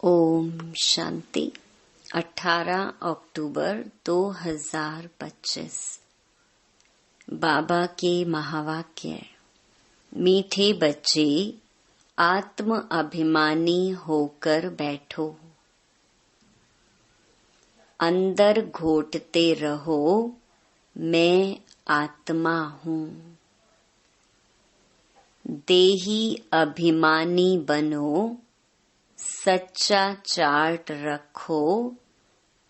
ओम शांति। 18 अक्टूबर 2025। बाबा के महावाक्य। मीठे बच्चे, आत्म अभिमानी होकर बैठो। अंदर घोटते रहो, मैं आत्मा हूँ। देही अभिमानी बनो, सच्चा चार्ट रखो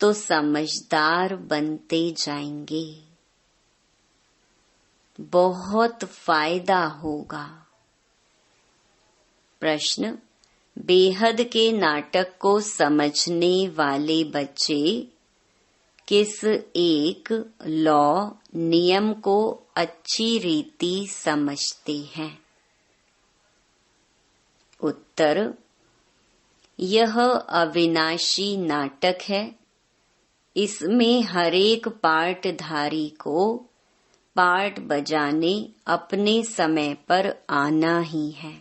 तो समझदार बनते जाएंगे। बहुत फायदा होगा। प्रश्न: बेहद के नाटक को समझने वाले बच्चे किस एक लॉ नियम को अच्छी रीति समझते हैं? उत्तर: यह अविनाशी नाटक है। इसमें हरेक पार्टधारी को पार्ट बजाने अपने समय पर आना ही है।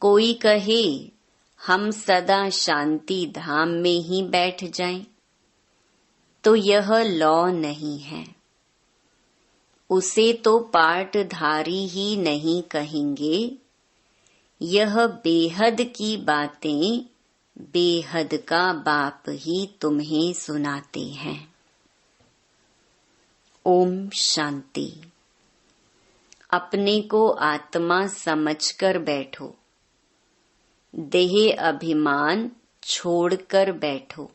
कोई कहे हम सदा शांति धाम में ही बैठ जाएं, तो यह लॉ नहीं है। उसे तो पार्टधारी ही नहीं कहेंगे। यह बेहद की बातें बेहद का बाप ही तुम्हें सुनाते हैं। ओम शांति। अपने को आत्मा समझकर बैठो। देह अभिमान छोड़कर बैठो।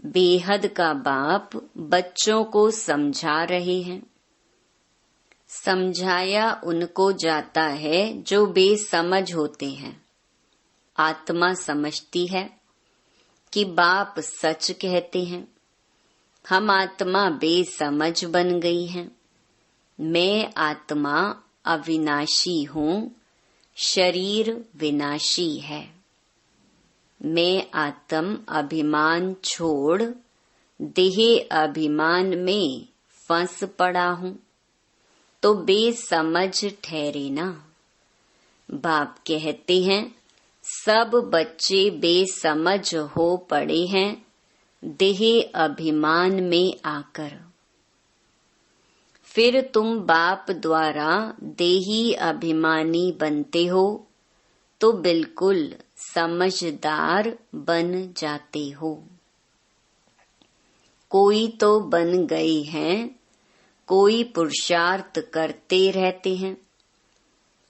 बेहद का बाप बच्चों को समझा रहे हैं। समझाया उनको जाता है जो बेसमझ होते हैं। आत्मा समझती है कि बाप सच कहते हैं। हम आत्मा बेसमझ बन गई हैं। मैं आत्मा अविनाशी हूँ, शरीर विनाशी है। मैं आत्म अभिमान छोड़ देह अभिमान में फंस पड़ा हूँ, तो बेसमझ ठहरे ना। बाप कहते हैं सब बच्चे बेसमझ हो पड़े हैं देह अभिमान में आकर। फिर तुम बाप द्वारा देही अभिमानी बनते हो तो बिल्कुल समझदार बन जाते हो। कोई तो बन गए हैं, कोई पुरुषार्थ करते रहते हैं।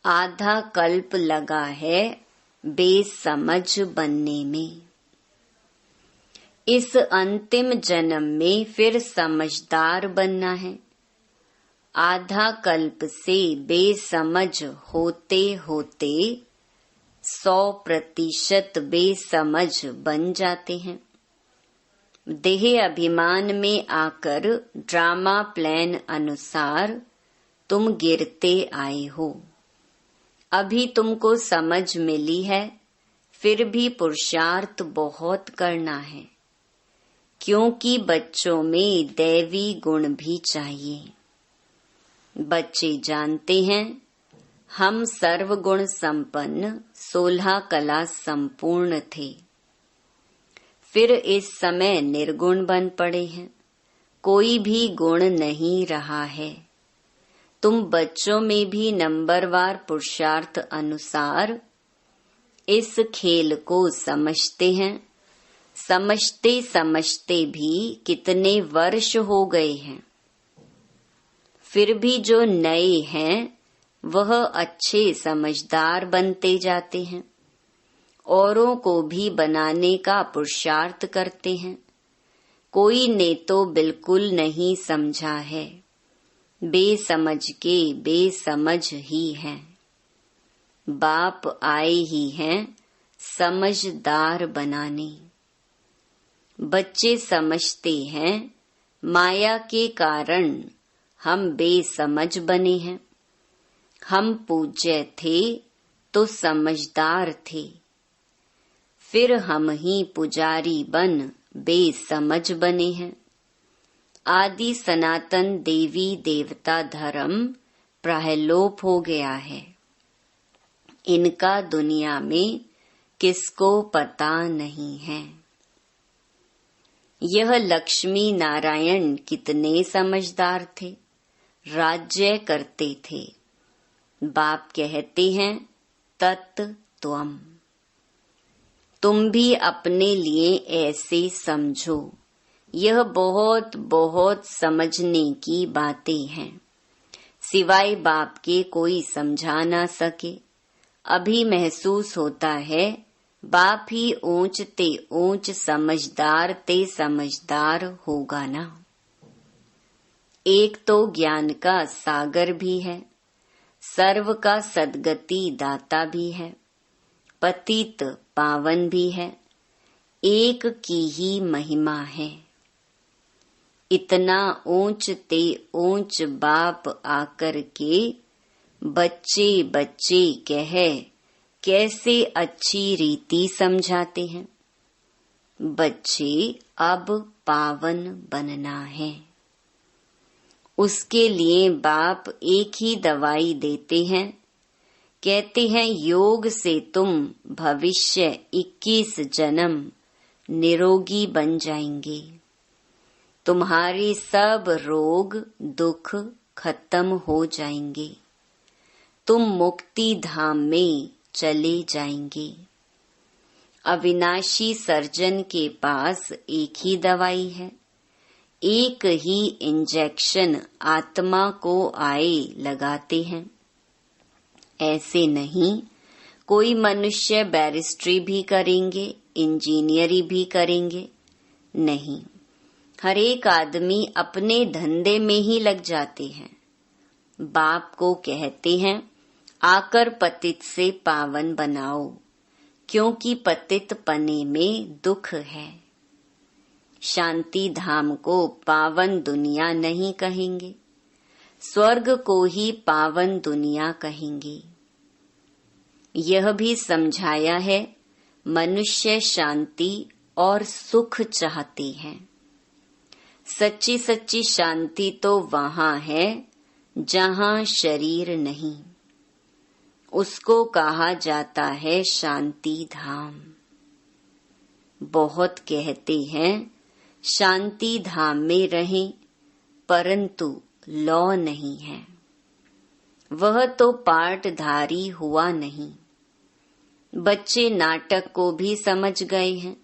आधा कल्प लगा है बेसमझ बनने में। इस अंतिम जन्म में फिर समझदार बनना है। आधा कल्प से बेसमझ होते होते 100% बेसमझ बन जाते हैं। देह अभिमान में आकर ड्रामा प्लान अनुसार तुम गिरते आए हो। अभी तुमको समझ मिली है, फिर भी पुरुषार्थ बहुत करना है, क्योंकि बच्चों में दैवी गुण भी चाहिए। बच्चे जानते हैं हम सर्वगुण संपन्न 16 कला संपूर्ण थे। फिर इस समय निर्गुण बन पड़े हैं। कोई भी गुण नहीं रहा है। तुम बच्चों में भी नंबरवार पुरुषार्थ अनुसार इस खेल को समझते हैं। समझते समझते भी कितने वर्ष हो गए हैं। फिर भी जो नए हैं वह अच्छे समझदार बनते जाते हैं। औरों को भी बनाने का पुरुषार्थ करते हैं। कोई ने तो बिल्कुल नहीं समझा है। बेसमझ के बेसमझ ही हैं। बाप आए ही हैं समझदार बनाने। बच्चे समझते हैं माया के कारण हम बेसमझ बने हैं। हम पूज्य थे तो समझदार थे। फिर हम ही पुजारी बन बेसमझ बने हैं। आदि सनातन देवी देवता धर्म प्रायलोप हो गया है। इनका दुनिया में किसको पता नहीं है। यह लक्ष्मी नारायण कितने समझदार थे, राज्य करते थे। बाप कहते हैं तत् त्वम्। तुम भी अपने लिए ऐसे समझो। यह बहुत बहुत समझने की बातें हैं। सिवाय बाप के कोई समझा ना सके। अभी महसूस होता है बाप ही ऊंच ते ऊंच समझदार ते समझदार होगा ना। एक तो ज्ञान का सागर भी है, सर्व का सद्गति दाता भी है, पतित पावन भी है, एक की ही महिमा है। इतना ऊंच ते ऊंच बाप आकर के बच्चे बच्चे कह कैसे अच्छी रीति समझाते हैं। बच्चे अब पावन बनना है। उसके लिए बाप एक ही दवाई देते हैं। कहते हैं योग से तुम भविष्य 21 जन्म निरोगी बन जाएंगे। तुम्हारे सब रोग दुख खत्म हो जाएंगे। तुम मुक्ति धाम में चले जाएंगे। अविनाशी सर्जन के पास एक ही दवाई है, एक ही इंजेक्शन आत्मा को आए लगाते हैं। ऐसे नहीं कोई मनुष्य बैरिस्ट्री भी करेंगे, इंजीनियरी भी करेंगे, नहीं। हर एक आदमी अपने धंधे में ही लग जाते हैं। बाप को कहते हैं आकर पतित से पावन बनाओ, क्योंकि पतित पने में दुख है। शांति धाम को पावन दुनिया नहीं कहेंगे, स्वर्ग को ही पावन दुनिया कहेंगे। यह भी समझाया है मनुष्य शांति और सुख चाहते हैं। सच्ची सच्ची शांति तो वहाँ है जहाँ शरीर नहीं। उसको कहा जाता है शांति धाम। बहुत कहते हैं शांति धाम में रहें, परंतु लौ नहीं है। वह तो पाठधारी हुआ नहीं। बच्चे नाटक को भी समझ गए हैं।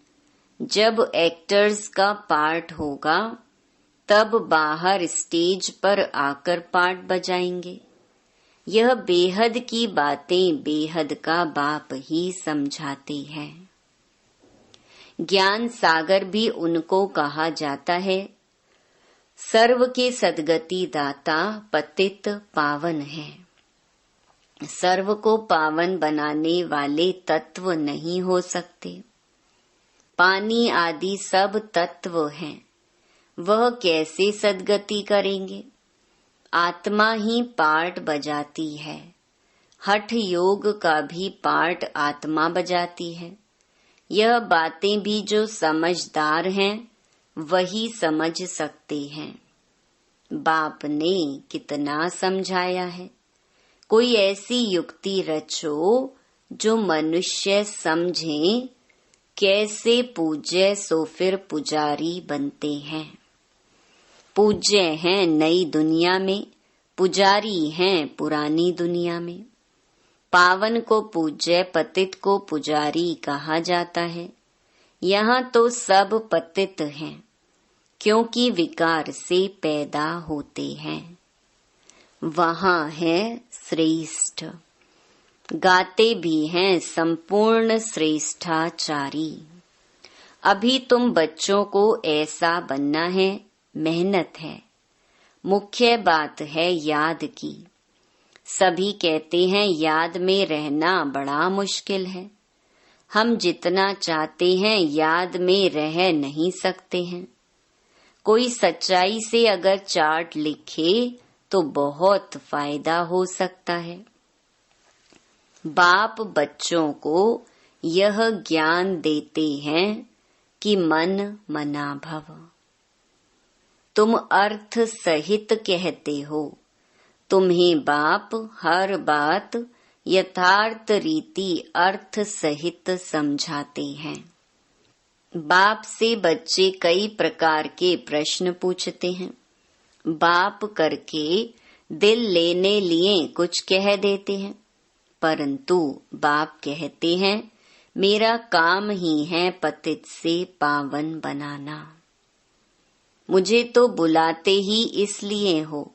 जब एक्टर्स का पार्ट होगा तब बाहर स्टेज पर आकर पार्ट बजाएंगे। यह बेहद की बातें बेहद का बाप ही समझाते हैं। ज्ञान सागर भी उनको कहा जाता है। सर्व के सद्गति दाता पतित पावन है। सर्व को पावन बनाने वाले तत्व नहीं हो सकते। पानी आदि सब तत्व हैं, वह कैसे सद्गति करेंगे? आत्मा ही पार्ट बजाती है। हठ योग का भी पार्ट आत्मा बजाती है। यह बातें भी जो समझदार हैं वही समझ सकते हैं। बाप ने कितना समझाया है। कोई ऐसी युक्ति रचो जो मनुष्य समझे कैसे पूज्य सो फिर पुजारी बनते हैं। पूज्य हैं नई दुनिया में, पुजारी हैं पुरानी दुनिया में। पावन को पूज्य, पतित को पुजारी कहा जाता है। यहाँ तो सब पतित हैं, क्योंकि विकार से पैदा होते हैं। वहाँ है श्रेष्ठ। गाते भी हैं संपूर्ण श्रेष्ठाचारी। अभी तुम बच्चों को ऐसा बनना है, मेहनत है। मुख्य बात है याद की। सभी कहते हैं याद में रहना बड़ा मुश्किल है। हम जितना चाहते हैं याद में रह नहीं सकते हैं। कोई सच्चाई से अगर चार्ट लिखे तो बहुत फायदा हो सकता है। बाप बच्चों को यह ज्ञान देते हैं कि मन मना भव। तुम अर्थ सहित कहते हो। तुम्हें बाप हर बात यथार्थ रीति अर्थ सहित समझाते हैं। बाप से बच्चे कई प्रकार के प्रश्न पूछते हैं। बाप करके दिल लेने लिए कुछ कह देते हैं, परंतु बाप कहते हैं मेरा काम ही है पतित से पावन बनाना। मुझे तो बुलाते ही इसलिए हो।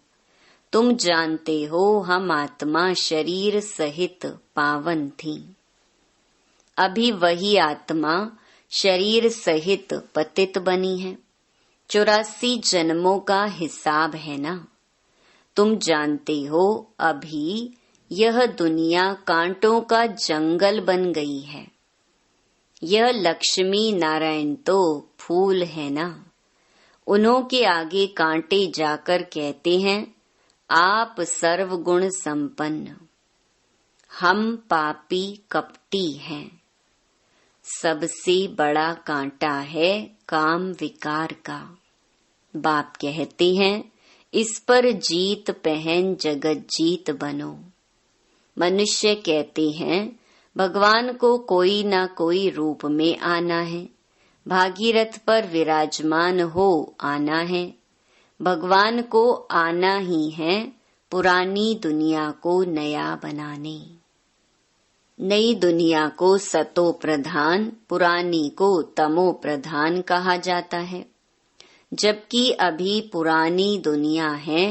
तुम जानते हो हम आत्मा शरीर सहित पावन थी। अभी वही आत्मा शरीर सहित पतित बनी है। 84 जन्मों का हिसाब है ना। तुम जानते हो अभी यह दुनिया कांटों का जंगल बन गई है। यह लक्ष्मी नारायण तो फूल है ना। उन्हों के आगे कांटे जाकर कहते हैं आप सर्वगुण संपन्न, हम पापी कपटी हैं। सबसे बड़ा कांटा है काम विकार का। बाप कहते हैं इस पर जीत पहन जगत जीत बनो। मनुष्य कहते हैं भगवान को कोई ना कोई रूप में आना है, भागीरथ पर विराजमान हो आना है। भगवान को आना ही है पुरानी दुनिया को नया बनाने। नई दुनिया को सतो प्रधान, पुरानी को तमो प्रधान कहा जाता है। जबकि अभी पुरानी दुनिया है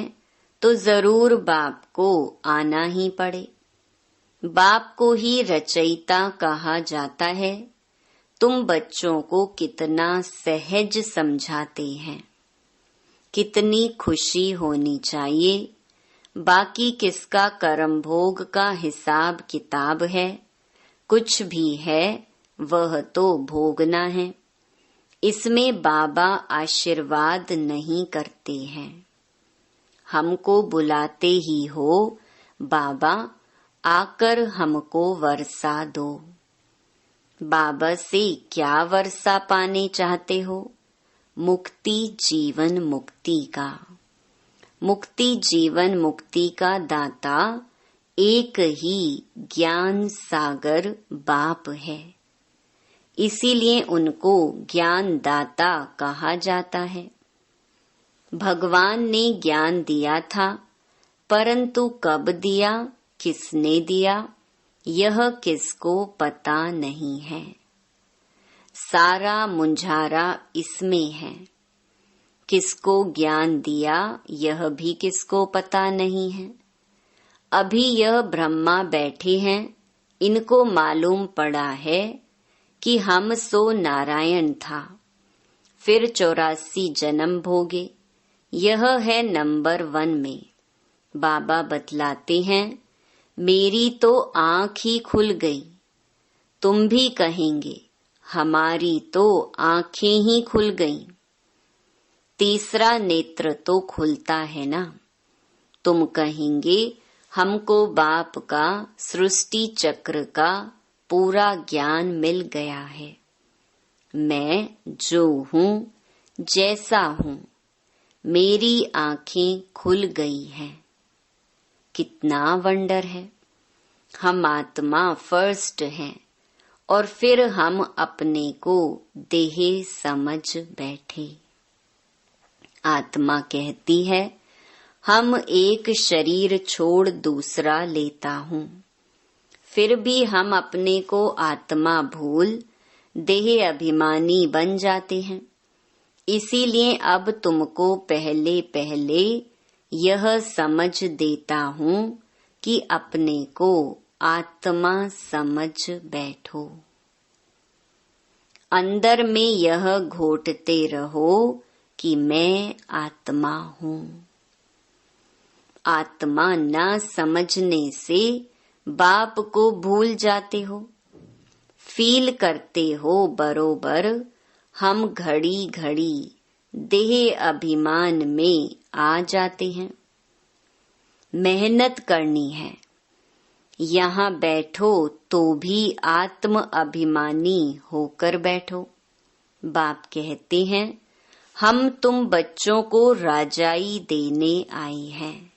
तो जरूर बाप को आना ही पड़े। बाप को ही रचयिता कहा जाता है। तुम बच्चों को कितना सहज समझाते हैं, कितनी खुशी होनी चाहिए। बाकी किसका कर्म भोग का हिसाब किताब है, कुछ भी है वह तो भोगना है। इसमें बाबा आशीर्वाद नहीं करते हैं। हमको बुलाते ही हो बाबा आकर हमको वर्षा दो। बाबा से क्या वर्षा पाने चाहते हो? मुक्ति जीवन मुक्ति का। मुक्ति जीवन मुक्ति का दाता एक ही ज्ञान सागर बाप है। इसीलिए उनको ज्ञान दाता कहा जाता है। भगवान ने ज्ञान दिया था, परंतु कब दिया, किसने दिया, यह किसको पता नहीं है। सारा मुंझारा इसमें है। किसको ज्ञान दिया यह भी किसको पता नहीं है। अभी यह ब्रह्मा बैठे हैं, इनको मालूम पड़ा है कि हम सो नारायण था, फिर 84 जन्म भोगे। यह है नंबर 1 में। बाबा बतलाते हैं मेरी तो आँख ही खुल गई। तुम भी कहेंगे हमारी तो आँखें ही खुल गईं। तीसरा नेत्र तो खुलता है ना। तुम कहेंगे हमको बाप का सृष्टि चक्र का पूरा ज्ञान मिल गया है। मैं जो हूँ, जैसा हूँ, मेरी आँखें खुल गई हैं। कितना वंडर है। हम आत्मा फर्स्ट हैं और फिर हम अपने को देह समझ बैठे। आत्मा कहती है हम एक शरीर छोड़ दूसरा लेता हूँ। फिर भी हम अपने को आत्मा भूल देह अभिमानी बन जाते हैं। इसीलिए अब तुमको पहले पहले यह समझ देता हूँ कि अपने को आत्मा समझ बैठो। अंदर में यह घोटते रहो कि मैं आत्मा हूँ। आत्मा न समझने से बाप को भूल जाते हो। फील करते हो बरोबर हम घड़ी घड़ी देह अभिमान में आ जाते हैं। मेहनत करनी है। यहाँ बैठो तो भी आत्म अभिमानी होकर बैठो। बाप कहते हैं हम तुम बच्चों को राजाई देने आए हैं।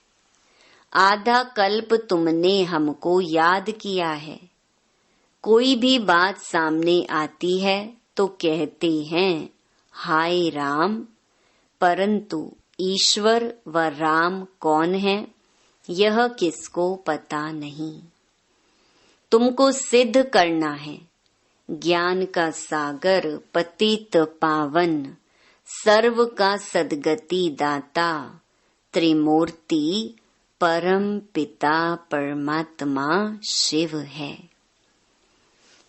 आधा कल्प तुमने हमको याद किया है। कोई भी बात सामने आती है तो कहते हैं हाय राम, परंतु ईश्वर व राम कौन है यह किसको पता नहीं। तुमको सिद्ध करना है ज्ञान का सागर पतित पावन, सर्व का सद्गति दाता, त्रिमूर्ति परम पिता परमात्मा शिव है।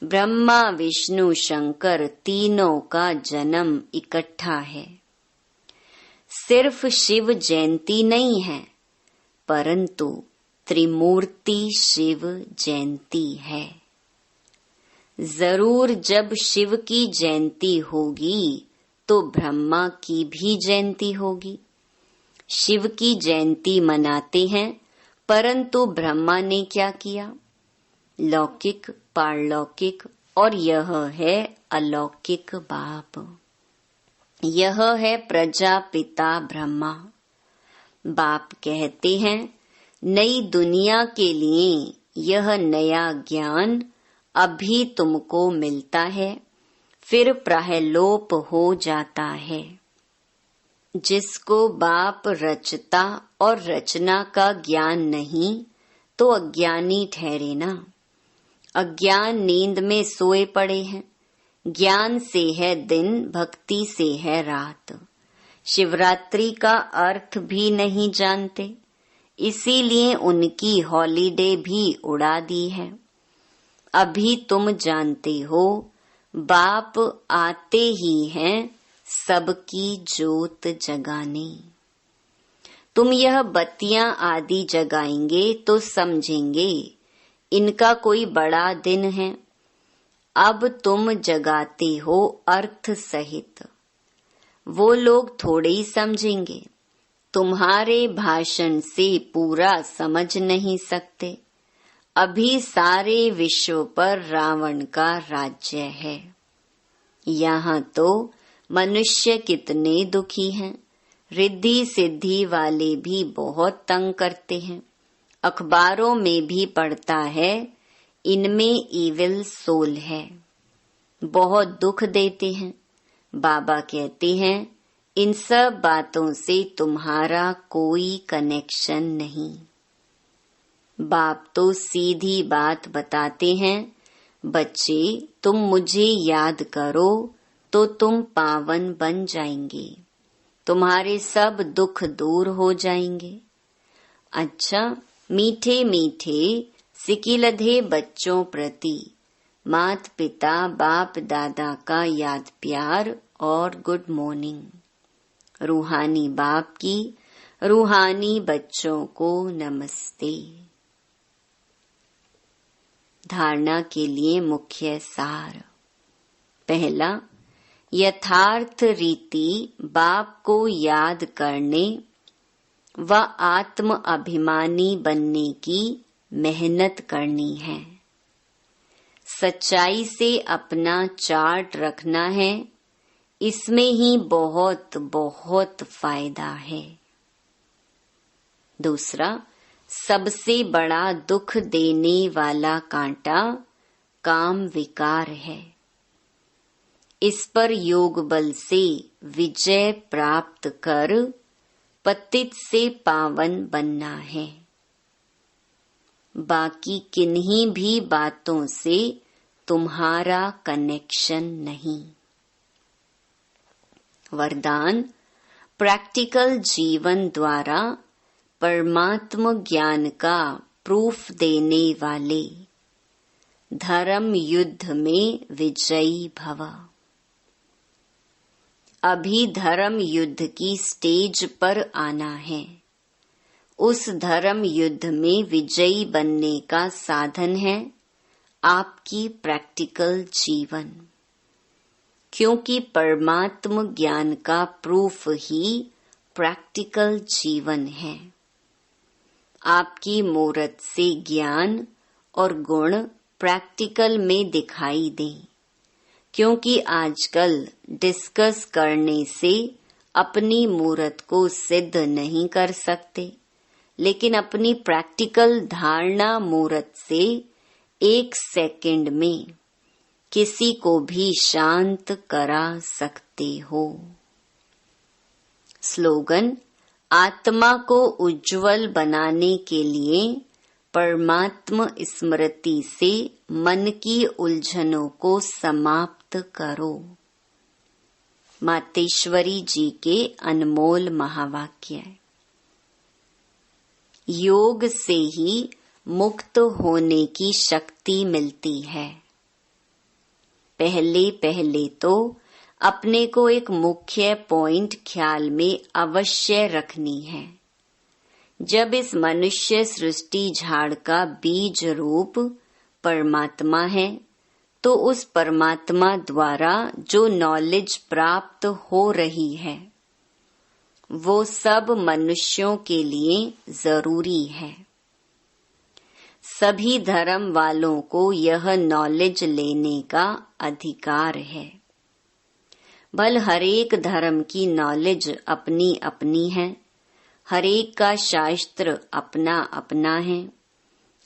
ब्रह्मा विष्णु शंकर तीनों का जन्म इकट्ठा है। सिर्फ शिव जयंती नहीं है, परंतु त्रिमूर्ति शिव जयंती है। जरूर जब शिव की जयंती होगी तो ब्रह्मा की भी जयंती होगी। शिव की जयंती मनाते हैं, परंतु ब्रह्मा ने क्या किया? लौकिक, पारलौकिक और यह है अलौकिक बाप। यह है प्रजापिता ब्रह्मा। बाप कहते हैं नई दुनिया के लिए यह नया ज्ञान अभी तुमको मिलता है, फिर प्रहलोप हो जाता है। जिसको बाप रचता और रचना का ज्ञान नहीं तो अज्ञानी ठहरे ना। अज्ञान नींद में सोए पड़े हैं। ज्ञान से है दिन, भक्ति से है रात। शिवरात्रि का अर्थ भी नहीं जानते, इसीलिए उनकी हॉलिडे भी उड़ा दी है। अभी तुम जानते हो बाप आते ही हैं सबकी जोत जगाने। तुम यह बत्तियां आदि जगाएंगे तो समझेंगे इनका कोई बड़ा दिन है। अब तुम जगाते हो अर्थ सहित, वो लोग थोड़े ही समझेंगे। तुम्हारे भाषण से पूरा समझ नहीं सकते। अभी सारे विश्व पर रावण का राज्य है। यहाँ तो मनुष्य कितने दुखी हैं। रिद्धि सिद्धि वाले भी बहुत तंग करते हैं। अखबारों में भी पढ़ता है इनमें इविल सोल है, बहुत दुख देते हैं। बाबा कहते हैं इन सब बातों से तुम्हारा कोई कनेक्शन नहीं। बाप तो सीधी बात बताते हैं, बच्चे तुम मुझे याद करो तो तुम पावन बन जाएंगे, तुम्हारे सब दुख दूर हो जाएंगे। अच्छा, मीठे मीठे सिकिलधे बच्चों प्रति मात पिता बाप दादा का याद प्यार और गुड मॉर्निंग। रूहानी बाप की रूहानी बच्चों को नमस्ते। धारणा के लिए मुख्य सार। पहला, यथार्थ रीति बाप को याद करने व आत्म अभिमानी बनने की मेहनत करनी है। सच्चाई से अपना चार्ट रखना है, इसमें ही बहुत बहुत फायदा है। दूसरा, सबसे बड़ा दुख देने वाला कांटा काम विकार है। इस पर योग बल से विजय प्राप्त कर पतित से पावन बनना है। बाकी किन्हीं भी बातों से तुम्हारा कनेक्शन नहीं। वरदान, प्रैक्टिकल जीवन द्वारा परमात्म ज्ञान का प्रूफ देने वाले धर्म युद्ध में विजयी भव। अभी धर्म युद्ध की स्टेज पर आना है। उस धर्म युद्ध में विजयी बनने का साधन है आपकी प्रैक्टिकल जीवन, क्योंकि परमात्म ज्ञान का प्रूफ ही प्रैक्टिकल जीवन है। आपकी मूरत से ज्ञान और गुण प्रैक्टिकल में दिखाई दें, क्योंकि आजकल डिस्कस करने से अपनी मूरत को सिद्ध नहीं कर सकते। लेकिन अपनी प्रैक्टिकल धारणा मूर्त से 1 सेकंड में किसी को भी शांत करा सकते हो। स्लोगन: आत्मा को उज्जवल बनाने के लिए परमात्म स्मृति से मन की उलझनों को समाप्त करो। मातेश्वरी जी के अनमोल महावाक्य। योग से ही मुक्त होने की शक्ति मिलती है। पहले पहले तो अपने को एक मुख्य पॉइंट ख्याल में अवश्य रखनी है। जब इस मनुष्य सृष्टि झाड़ का बीज रूप परमात्मा है, तो उस परमात्मा द्वारा जो नॉलेज प्राप्त हो रही है वो सब मनुष्यों के लिए जरूरी है। सभी धर्म वालों को यह नॉलेज लेने का अधिकार है। भल हरेक धर्म की नॉलेज अपनी अपनी है, हरेक का शास्त्र अपना अपना है,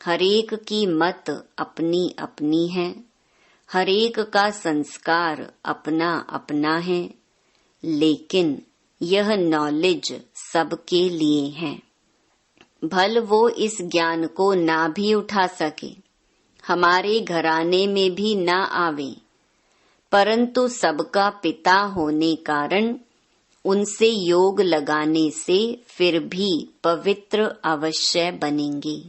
हरेक की मत अपनी अपनी है, हरेक का संस्कार अपना अपना है, लेकिन यह नॉलेज सबके लिए है। भल वो इस ज्ञान को ना भी उठा सके, हमारे घराने में भी ना आवे, परंतु सबका पिता होने कारण उनसे योग लगाने से फिर भी पवित्र अवश्य बनेंगे।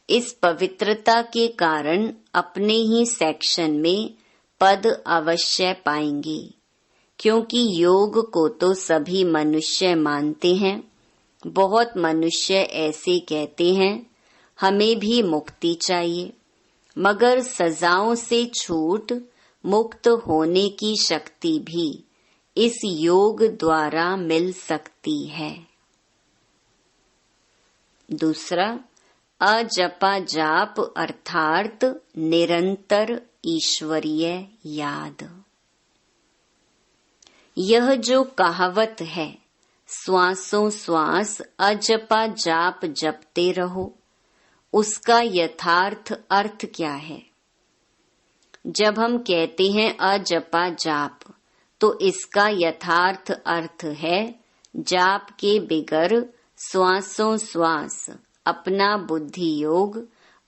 इस पवित्रता के कारण अपने ही सेक्शन में पद अवश्य पाएंगे, क्योंकि योग को तो सभी मनुष्य मानते हैं। बहुत मनुष्य ऐसे कहते हैं हमें भी मुक्ति चाहिए, मगर सजाओं से छूट मुक्त होने की शक्ति भी इस योग द्वारा मिल सकती है। दूसरा, अजपा जाप अर्थात निरंतर ईश्वरीय याद। यह जो कहावत है, श्वासों श्वास अजपा जाप जपते रहो, उसका यथार्थ अर्थ क्या है? जब हम कहते हैं अजपा जाप, तो इसका यथार्थ अर्थ है जाप के बिगर श्वासों श्वास अपना बुद्धि योग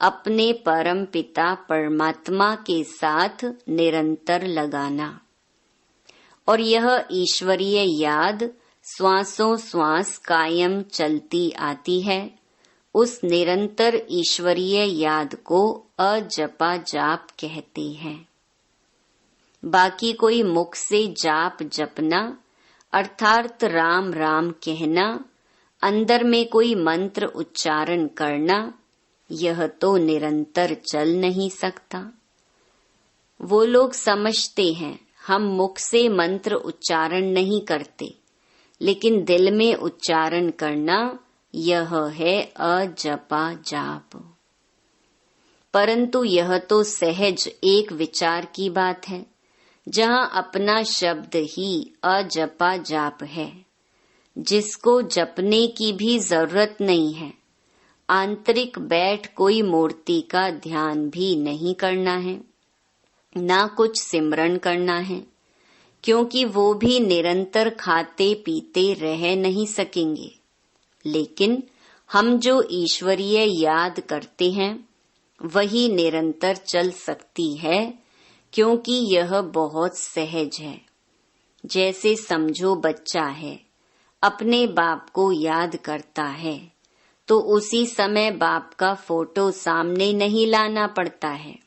अपने परम पिता परमात्मा के साथ निरंतर लगाना। और यह ईश्वरीय याद श्वासों श्वास कायम चलती आती है। उस निरंतर ईश्वरीय याद को अजपा जाप कहते हैं। बाकी कोई मुख से जाप जपना अर्थात राम राम कहना, अंदर में कोई मंत्र उच्चारण करना, यह तो निरंतर चल नहीं सकता। वो लोग समझते हैं हम मुख से मंत्र उच्चारण नहीं करते, लेकिन दिल में उच्चारण करना यह है अजपा जाप। परंतु यह तो सहज एक विचार की बात है, जहाँ अपना शब्द ही अजपा जाप है, जिसको जपने की भी जरूरत नहीं है। आंतरिक बैठ कोई मूर्ति का ध्यान भी नहीं करना है, ना कुछ सिमरन करना है, क्योंकि वो भी निरंतर खाते पीते रह नहीं सकेंगे। लेकिन हम जो ईश्वरीय याद करते हैं वही निरंतर चल सकती है, क्योंकि यह बहुत सहज है। जैसे समझो बच्चा है, अपने बाप को याद करता है, तो उसी समय बाप का फोटो सामने नहीं लाना पड़ता है,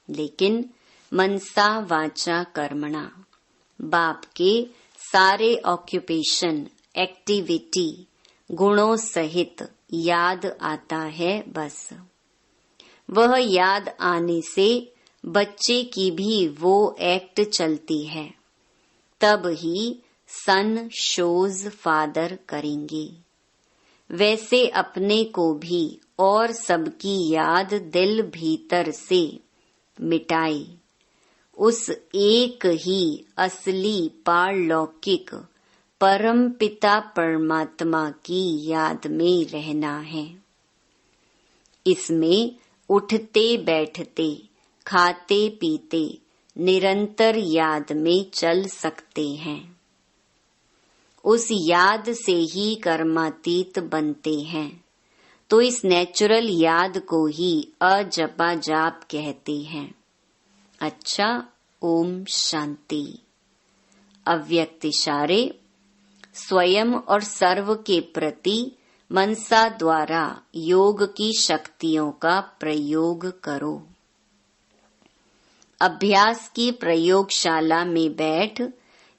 लेकिन मनसा वाचा कर्मणा बाप के सारे ऑक्यूपेशन एक्टिविटी गुणों सहित याद आता है। बस वह याद आने से बच्चे की भी वो एक्ट चलती है, तब ही सन शोज फादर करेंगे। वैसे अपने को भी और सबकी याद दिल भीतर से मिटाए, उस एक ही असली पारलौकिक परम पिता परमात्मा की याद में रहना है। इसमें उठते बैठते, खाते पीते निरंतर याद में चल सकते हैं। उस याद से ही कर्मातीत बनते हैं। तो इस नेचुरल याद को ही अजपा जाप कहते हैं। अच्छा, ओम शांति। अव्यक्त इशारे। स्वयं और सर्व के प्रति मनसा द्वारा योग की शक्तियों का प्रयोग करो। अभ्यास की प्रयोगशाला में बैठ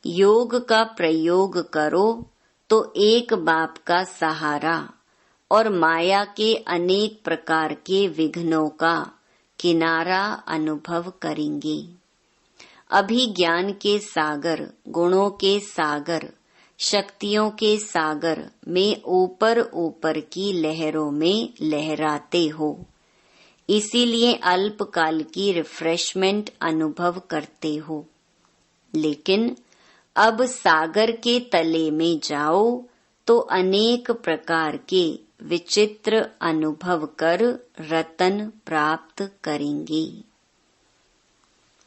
योग का प्रयोग करो तो एक बाप का सहारा और माया के अनेक प्रकार के विघ्नों का किनारा अनुभव करेंगे। अभी ज्ञान के सागर, गुणों के सागर, शक्तियों के सागर में ऊपर ऊपर की लहरों में लहराते हो, इसीलिए अल्पकाल की रिफ्रेशमेंट अनुभव करते हो। लेकिन अब सागर के तले में जाओ तो अनेक प्रकार के विचित्र अनुभव कर रतन प्राप्त करेंगे।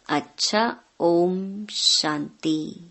अच्छा, ओम शांति।